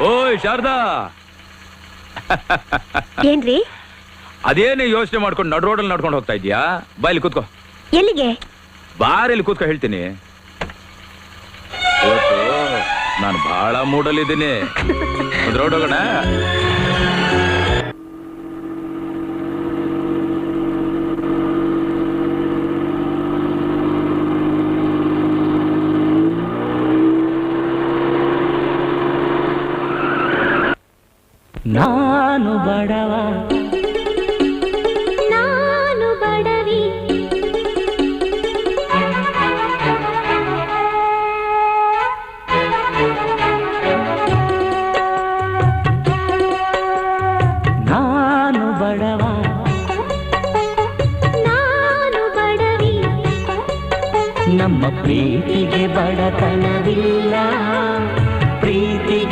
ಓಯ್ ಶಾರದಾ, ಏನ್ರಿ? ಅದೇನೇ ಯೋಚನೆ ಮಾಡ್ಕೊಂಡು ನಡ್ ರೋಡಲ್ಲಿ ನಡ್ಕೊಂಡು ಹೋಗ್ತಾ ಇದ್ಯಾ? ಬಾ ಇಲ್ಲಿ ಕೂತ್ಕೋ. ಎಲ್ಲಿಗೆ? ಬಾರಲ್ಲಿ ಕೂತ್ಕೋ, ಹೇಳ್ತೀನಿ. ಇವತ್ತು ನಾನು ಬಹಳ ಮೂಡಲ್ಲಿದ್ದೀನಿ. ಒಂದು ರೋಡ್ ಹೋಗೋಣ. ನಾನು ಬಡವ, ನಾನು ಬಡವಿ, ನಾನು ಬಡವ, ನಾನು ಬಡವಿ, ನಮ್ಮ ಪ್ರೀತಿಗೆ ಬಡತನವಿಲ್ಲ, ಪ್ರೀತಿಗೆ